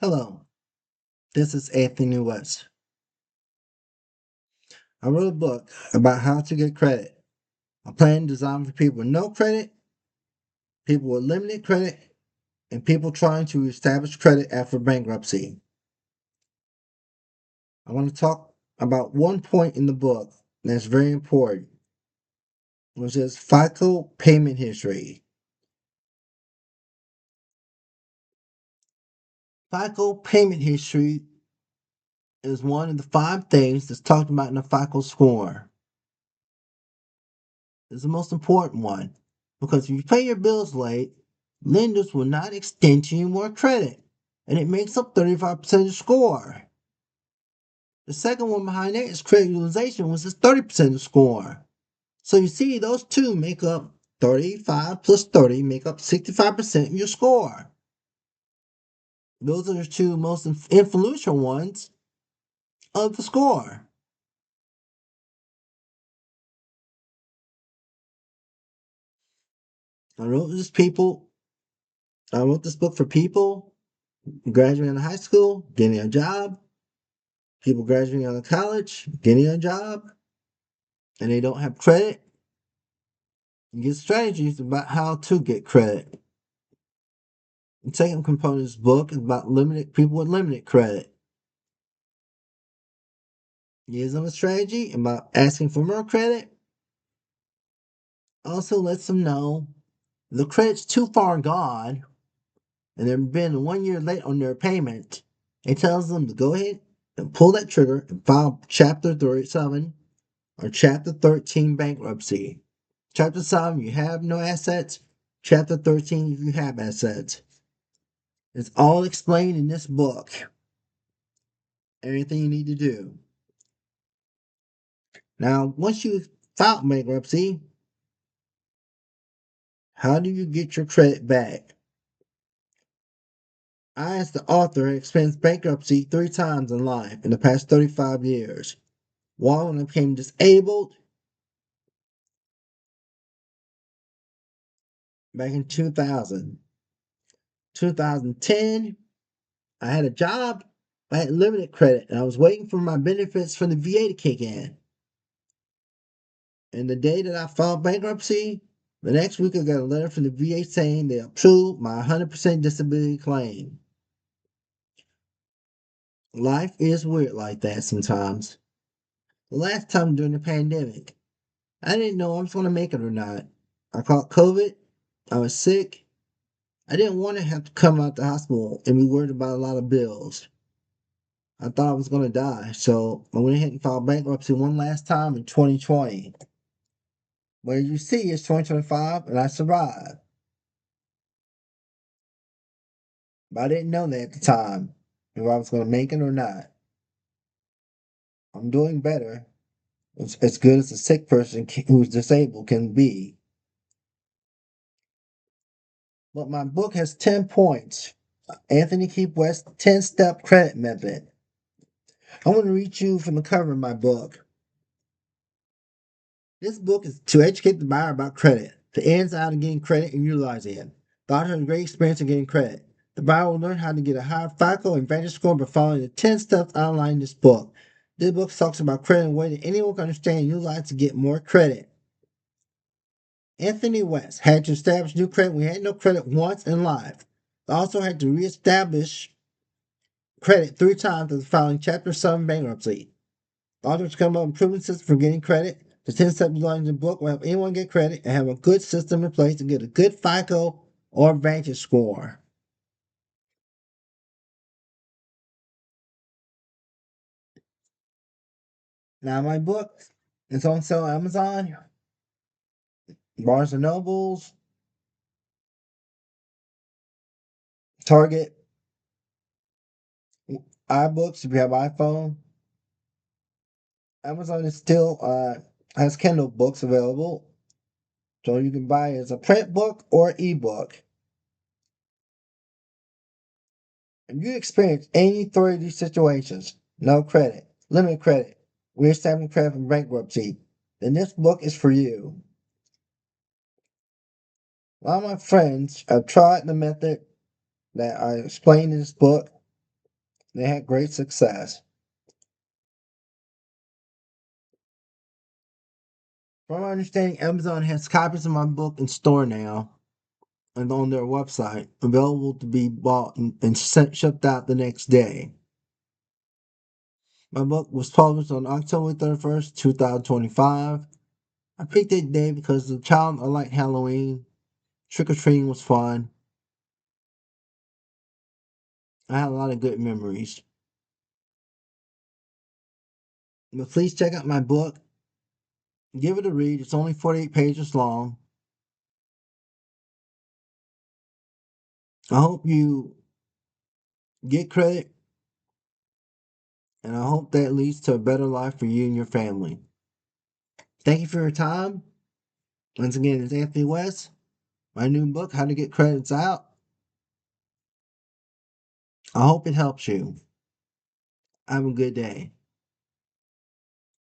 Hello, this is Anthony West. I wrote a book about how to get credit. A plan designed for people with no credit, people with limited credit, and people trying to establish credit after bankruptcy. I want to talk about one point in the book that's very important, which is FICO payment history. FICO payment history is one of the five things that's talked about in the FICO score. It's the most important one because if you pay your bills late, lenders will not extend to you more credit, and it makes up 35% of the score. The second one behind that is credit utilization, which is 30% of the score. So you see, those two make up 35 plus 30, make up 65% of your score. Those are the two most influential ones of the score. I wrote this people. I wrote this book for people graduating high school, getting a job, people graduating out of college, getting a job, and they don't have credit. You get strategies about how to get credit. The second component of this book is about limited people with limited credit. Gives them a strategy about asking for more credit. Also lets them know the credit's too far gone and they've been 1 year late on their payment. It tells them to go ahead and pull that trigger and file Chapter 37 or Chapter 13 bankruptcy. Chapter 7, you have no assets. Chapter 13, if you have assets. It's all explained in this book. Everything you need to do. Now, once you file bankruptcy, how do you get your credit back? I, as the author, experienced bankruptcy 3 times in life in the past 35 years. One when I became disabled back in 2000. 2010, I had a job. I had limited credit and I was waiting for my benefits from the VA to kick in. And the day that I filed bankruptcy, the next week I got a letter from the VA saying they approved my 100% disability claim. Life is weird like that sometimes. The last time during the pandemic, I didn't know I was going to make it or not. I caught COVID. I was sick. I didn't want to have to come out the hospital and be worried about a lot of bills. I thought I was going to die, so I went ahead and filed bankruptcy one last time in 2020. Where you see it's 2025 and I survived. But I didn't know that at the time, if I was going to make it or not. I'm doing better. It's as good as a sick person who's disabled can be. But my book has 10 points. Anthony Keep West 10-step credit method. I want to read you from the cover of my book. This book is to educate the buyer about credit, the ins and outs of getting credit and utilizing it. The author has a great experience in getting credit. The buyer will learn how to get a higher FICO and Vantage score by following the 10 steps outlined in this book. This book talks about credit in a way that anyone can understand and utilize to get more credit. Anthony West had to establish new credit when he had no credit once in life. He also had to reestablish credit 3 times after filing Chapter 7 bankruptcy. The authors come up with improvement system for getting credit. The 10 steps outlined in the book will help anyone get credit and have a good system in place to get a good FICO or Vantage score. Now, my book is on sale on Amazon, Barnes and Nobles, Target, iBooks if you have iPhone. Amazon is still has Kindle books available, so you can buy it as a print book or ebook. If you experience any three of these situations, no credit, limited credit, reestablishing credit from bankruptcy, then this book is for you. A lot of my friends have tried the method that I explained in this book, They had great success. From my understanding, Amazon has copies of my book in store now and on their website, available to be bought and shipped out the next day. My book was published on October 31st, 2025. I picked that day because the child I liked Halloween. Trick or treating was fun. I had a lot of good memories. But please check out my book. Give it a read. It's only 48 pages long. I hope you get credit, and I hope that leads to a better life for you and your family. Thank you for your time. Once again, it's Anthony West. My new book, How to Get Credits Out. I hope it helps you. Have a good day.